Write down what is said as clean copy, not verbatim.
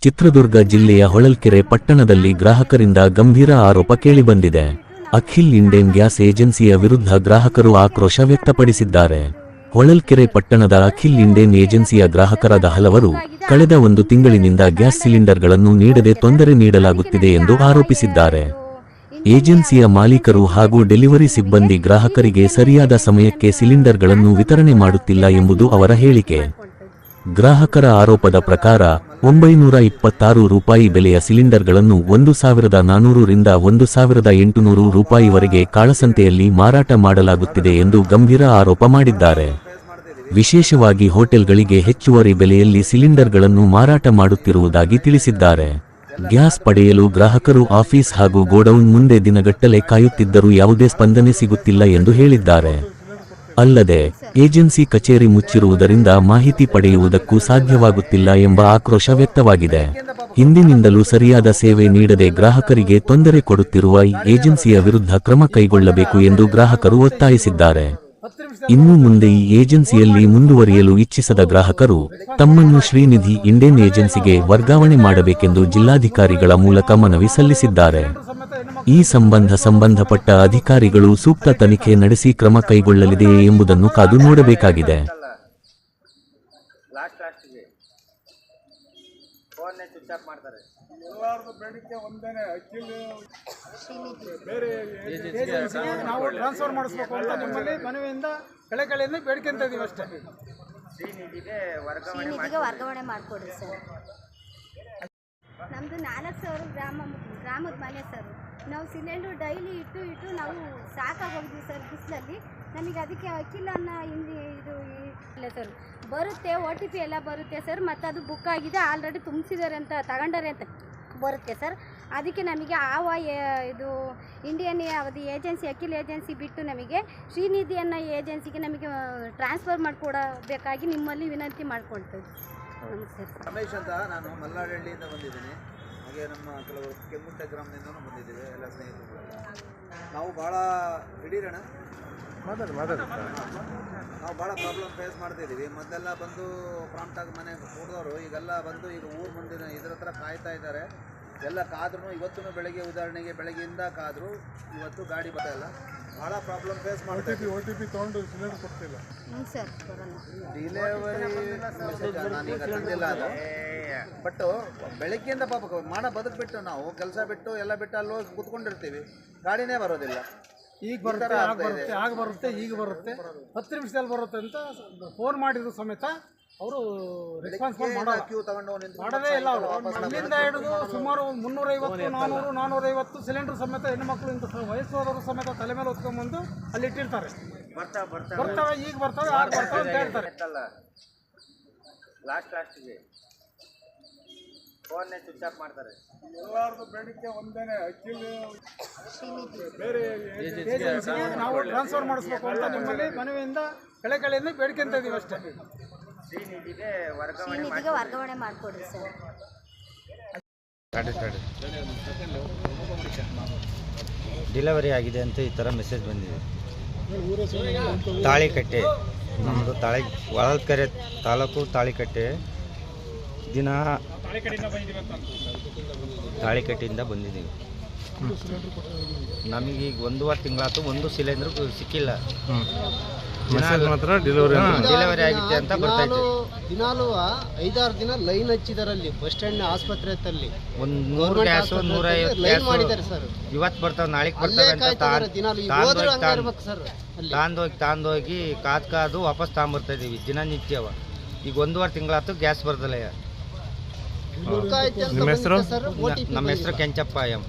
ಚಿತ್ರದುರ್ಗ ಜಿಲ್ಲೆಯ ಹೊಳಲ್ಕೆರೆ ಪಟ್ಟಣದಲ್ಲಿ ಗ್ರಾಹಕರಿಂದ ಗಂಭೀರ ಆರೋಪ ಕೇಳಿಬಂದಿದೆ. ಅಖಿಲ್ ಇಂಡೇನ್ ಗ್ಯಾಸ್ ಏಜೆನ್ಸಿಯ ವಿರುದ್ಧ ಗ್ರಾಹಕರು ಆಕ್ರೋಶ ವ್ಯಕ್ತಪಡಿಸಿದ್ದಾರೆ. ಹೊಳಲ್ಕೆರೆ ಪಟ್ಟಣದ ಅಖಿಲ್ ಇಂಡೇನ್ ಏಜೆನ್ಸಿಯ ಗ್ರಾಹಕರಾದ ಹಲವರು ಕಳೆದ 1 ತಿಂಗಳಿನಿಂದ ಗ್ಯಾಸ್ ಸಿಲಿಂಡರ್ಗಳನ್ನು ನೀಡದೆ ತೊಂದರೆ ನೀಡಲಾಗುತ್ತಿದೆ ಎಂದು ಆರೋಪಿಸಿದ್ದಾರೆ. ಏಜೆನ್ಸಿಯ ಮಾಲೀಕರು ಹಾಗೂ ಡೆಲಿವರಿ ಸಿಬ್ಬಂದಿ ಗ್ರಾಹಕರಿಗೆ ಸರಿಯಾದ ಸಮಯಕ್ಕೆ ಸಿಲಿಂಡರ್ಗಳನ್ನು ವಿತರಣೆ ಮಾಡುತ್ತಿಲ್ಲ ಎಂಬುದು ಅವರ ಹೇಳಿಕೆ. ಗ್ರಾಹಕರ ಆರೋಪದ ಪ್ರಕಾರ 926 ರೂಪಾಯಿ ಬೆಲೆಯ ಸಿಲಿಂಡರ್ಗಳನ್ನು 1400 ರಿಂದ 1800 ರೂಪಾಯಿವರೆಗೆ ಕಾಳಸಂತೆಯಲ್ಲಿ ಮಾರಾಟ ಮಾಡಲಾಗುತ್ತಿದೆ ಎಂದು ಗಂಭೀರ ಆರೋಪ ಮಾಡಿದ್ದಾರೆ. ವಿಶೇಷವಾಗಿ ಹೋಟೆಲ್ಗಳಿಗೆ ಹೆಚ್ಚುವರಿ ಬೆಲೆಯಲ್ಲಿ ಸಿಲಿಂಡರ್ಗಳನ್ನು ಮಾರಾಟ ಮಾಡುತ್ತಿರುವುದಾಗಿ ತಿಳಿಸಿದ್ದಾರೆ. ಗ್ಯಾಸ್ ಪಡೆಯಲು ಗ್ರಾಹಕರು ಆಫೀಸ್ ಹಾಗೂ ಗೋಡೌನ್ ಮುಂದೆ ದಿನಗಟ್ಟಲೆ ಕಾಯುತ್ತಿದ್ದರೂ ಯಾವುದೇ ಸ್ಪಂದನೆ ಸಿಗುತ್ತಿಲ್ಲ ಎಂದು ಹೇಳಿದ್ದಾರೆ. ಅಲ್ಲದೆ ಏಜೆನ್ಸಿ ಕಚೇರಿ ಮುಚ್ಚಿರುವುದರಿಂದ ಮಾಹಿತಿ ಪಡೆಯುವುದಕ್ಕೂ ಸಾಧ್ಯವಾಗುತ್ತಿಲ್ಲ ಎಂಬ ಆಕ್ರೋಶ ವ್ಯಕ್ತವಾಗಿದೆ. ಹಿಂದಿನಿಂದಲೂ ಸರಿಯಾದ ಸೇವೆ ನೀಡದೆ ಗ್ರಾಹಕರಿಗೆ ತೊಂದರೆ ಕೊಡುತ್ತಿರುವ ಈ ಏಜೆನ್ಸಿಯ ವಿರುದ್ಧ ಕ್ರಮ ಕೈಗೊಳ್ಳಬೇಕು ಎಂದು ಗ್ರಾಹಕರು ಒತ್ತಾಯಿಸಿದ್ದಾರೆ. ಇನ್ನು ಮುಂದೆ ಈ ಏಜೆನ್ಸಿಯಲ್ಲಿ ಮುಂದುವರಿಯಲು ಇಚ್ಛಿಸದ ಗ್ರಾಹಕರು ತಮ್ಮನ್ನು ಶ್ರೀನಿಧಿ ಇಂಡೇನ್ ಏಜೆನ್ಸಿಗೆ ವರ್ಗಾವಣೆ ಮಾಡಬೇಕೆಂದು ಜಿಲ್ಲಾಧಿಕಾರಿಗಳ ಮೂಲಕ ಮನವಿ ಸಲ್ಲಿಸಿದ್ದಾರೆ. ಈ ಸಂಬಂಧಪಟ್ಟ ಅಧಿಕಾರಿಗಳು ಸೂಕ್ತ ತನಿಖೆ ನಡೆಸಿ ಕ್ರಮ ಕೈಗೊಳ್ಳಲಿದೆಯೇ ಎಂಬುದನ್ನು ಕಾದು ನೋಡಬೇಕಾಗಿದೆ. ನಾವು ಟ್ರಾನ್ಸ್ಫರ್ ಮಾಡಿಸ್ಬೇಕು ಅಂತ ನಿಮ್ಮಲ್ಲಿ ಮನವಿಯಿಂದ ಕಳೆಯಿಂದ ಬೇಡಿಕೆಂತ ಇದೀವಿ ಅಷ್ಟೇ. ಶ್ರೀನಿಧಿಗೆ ವರ್ಗಾವಣೆ ಮಾಡಿಕೊಡಿ ಸರ್. ನಮ್ಮದು 4000 ಗ್ರಾಮದ ಮನೆ ಸರ್. ನಾವು ಸಿಲಿಂಡರ್ ಡೈಲಿ ಇಟ್ಟು ನಾವು ಸಾಕಾಗೋಗಿದ್ವಿ ಸರ್ ಬಿಸಿಲಲ್ಲಿ. ನಮಗೆ ಅದಕ್ಕೆ ಅಕ್ಕಿಲನ್ನ ಇದು ಇಲ್ಲ ಸರ್. ಬರುತ್ತೆ OTP ಎಲ್ಲ ಬರುತ್ತೆ ಸರ್. ಮತ್ತು ಅದು ಬುಕ್ ಆಗಿದೆ, ಆಲ್ರೆಡಿ ತುಂಬಿಸಿದ್ದಾರೆ ಅಂತ ತಗೊಂಡಾರೆ ಅಂತ ಬರುತ್ತೆ ಸರ್. ಅದಕ್ಕೆ ನಮಗೆ ಇದು ಇಂಡಿಯನ್ ಅದು ಏಜೆನ್ಸಿ ಅಖಿಲ್ ಏಜೆನ್ಸಿ ಬಿಟ್ಟು ನಮಗೆ ಶ್ರೀನಿಧಿ ಅನ್ನೋ ಏಜೆನ್ಸಿಗೆ ನಮಗೆ ಟ್ರಾನ್ಸ್ಫರ್ ಮಾಡಿಕೊಡಬೇಕಾಗಿ ನಿಮ್ಮಲ್ಲಿ ವಿನಂತಿ ಮಾಡ್ಕೊಳ್ತೇವೆ. ನಮಸ್ತೆ ಸರ್. ರಮೇಶ್ ಅಂತ, ನಾನು ಮಲ್ಲಾಡಹಳ್ಳಿಯಿಂದ ಬಂದಿದ್ದೀನಿ. ಹಾಗೆ ನಮ್ಮ ಕೆಲವರು ಕೆಮ್ಮುಂಟೆ ಗ್ರಾಮದಿಂದನೂ ಬಂದಿದ್ದೀವಿ, ಎಲ್ಲ ಸ್ನೇಹಿತರು. ನಾವು ಭಾಳ ಹಿಡೀರಣ ನಾವು ಭಾಳ ಪ್ರಾಬ್ಲಮ್ ಫೇಸ್ ಮಾಡ್ತಿದ್ದೀವಿ. ಮೊದಲೆಲ್ಲ ಬಂದು ಪ್ರಾಂಪ್ಟಾಗಿ ಮನೆ ಕೂಡಿದವರು ಈಗೆಲ್ಲ ಬಂದು ಈಗ ಊರು ಮುಂದಿನ ಇದ್ರ ಹತ್ರ ಕಾಯ್ತಾ ಇದ್ದಾರೆ. ಎಲ್ಲ ಕಾದ್ರೂ ಇವತ್ತು ಬೆಳಗ್ಗೆ ಉದಾಹರಣೆಗೆ ಬೆಳಗ್ಗೆಯಿಂದ ಕಾದ್ರು, ಇವತ್ತು ಗಾಡಿ ಬರ್ತಾಯಿಲ್ಲ. ಭಾಳ ಪ್ರಾಬ್ಲಮ್ ಫೇಸ್ ಮಾಡ್ತೀವಿ. OTP ತೊಗೊಂಡು ಸಿಲಿಂಡರ್ ಕೊಡ್ತಿಲ್ಲ ಸರ್. ಡಿಲಿವರಿ ನಾನೀಗ ತಂದಿಲ್ಲ ಅದು. ಬಟ್ಟು ಬೆಳಗ್ಗೆಯಿಂದ ಪಾಪ ಬದುಕ್ಬಿಟ್ಟು ನಾವು ಕೆಲಸ ಬಿಟ್ಟು ಎಲ್ಲ ಬಿಟ್ಟು ಅಲ್ಲಿ ಹೋಗಿ ಕೂತ್ಕೊಂಡಿರ್ತೀವಿ, ಗಾಡಿನೇ ಬರೋದಿಲ್ಲ. ಈಗ ಬರುತ್ತೆ, ಆಗ ಬರುತ್ತೆ, ಈಗ ಬರುತ್ತೆ, 10 ನಿಮಿಷದಲ್ಲಿ ಬರುತ್ತೆ ಅಂತ ಫೋನ್ ಮಾಡಿದ್ರು ಸಮೇತ ಅವರು ರೆಸ್ಪಾನ್ಸ್ ಮಾಡೋದೇ ಇಲ್ಲ. ಅವರು ಅಲ್ಲಿಂದ ಹಿಡಿದು ಸುಮಾರು 350, 400, 450 ಸಿಲಿಂಡರ್ ಸಮೇತ ಹೆಣ್ಣುಮಕ್ಳು ಇಂಥ ವಯಸ್ಸಾದವರು ಸಮೇತ ತಲೆ ಮೇಲೆ ಹೊತ್ಕೊಂಡ್ಬಂದು ಅಲ್ಲಿ ಇಟ್ಟಿರ್ತಾರೆ. ಬರ್ತವೆ, ಈಗ ಬರ್ತವೆ, ಆಗ ಬರ್ತವೆ ಅಂತ ಹೇಳ್ತಾರೆ. ಲಾಸ್ಟ್ಗೆ ಫೋನ್ನೇ ಸ್ವಿಚ್ ಆಫ್ ಮಾಡ್ತಾರೆ. ಎಲ್ಲರದು ಬೇಡಿಕೆ ಒಂದೇನೆ, ಅಖಿಲ್ ಬೇರೆ ಏಜೆನ್ಸಿಗೆ ನಾವು ಟ್ರಾನ್ಸ್ಫರ್ ಮಾಡಿಸ್ಬೇಕು ಅಂತ ನಿಮ್ಮಲ್ಲಿ ಮನವಿಯಿಂದ ಕಳೆಯಿಂದ ಬೇಡಿಕೆಂತ ಇದೀವಿ ಅಷ್ಟೇ. ಶ್ರೀನಿಧಿಗೆ ವರ್ಗಾವಣೆ ಮಾಡಿಕೊಡಿ ಸರ್. ಡೆಲಿವರಿ ಆಗಿದೆ ಅಂತ ಈ ಥರ ಮೆಸೇಜ್ ಬಂದಿದೆ. ತಾಳಿಕಟ್ಟೆ, ನಮ್ಮದು ಹೊಳಲ್ಕೆರೆ ತಾಲೂಕು ತಾಳಿಕಟ್ಟೆ. ದಿನ ತಾಳಿಕಟ್ಟೆಯಿಂದ ಬಂದಿದ್ದೀವಿ. ನಮಗೀಗ 1.5 ತಿಂಗಳಾಯ್ತು, ಒಂದು ಸಿಲಿಂಡರ್ ಸಿಕ್ಕಿಲ್ಲ. ಡೆಲಿವರಿ ಆಗಿದೆ ಅಂತ ಗೊತ್ತಾಯ್ತು. ದಿನಾಲು 5-6 ದಿನ ಲೈನ್ ಹಚ್ಚಿದಾರಲ್ಲಿ ಬಸ್ ಸ್ಟ್ಯಾಂಡ್ ಆಸ್ಪತ್ರೆ ಹತ್ತಲ್ಲಿ 100 ಗ್ಯಾಸ್ 150 ಮಾಡಿದ್ದಾರೆ ಸರ್. ಇವತ್ತು ಬರ್ತಾವೆ, ನಾಳೆಗೆ ಬರ್ತವೆ ಅಂತ ತಾಂದೋಗಿ ಕಾದು ವಾಪಸ್ ತಗೊಂಬರ್ತಾ ಇದೀವಿ ದಿನನಿತ್ಯವ. ಈಗ 1.5 ತಿಂಗಳಾಯ್ತು ಗ್ಯಾಸ್ ಬರ್ದಲ್ಲ. ನಿಮ್ಮ ಹೆಸರು? ನಮ್ಮ ಹೆಸರು ಕೆಂಚಪ್ಪ ಎಂ.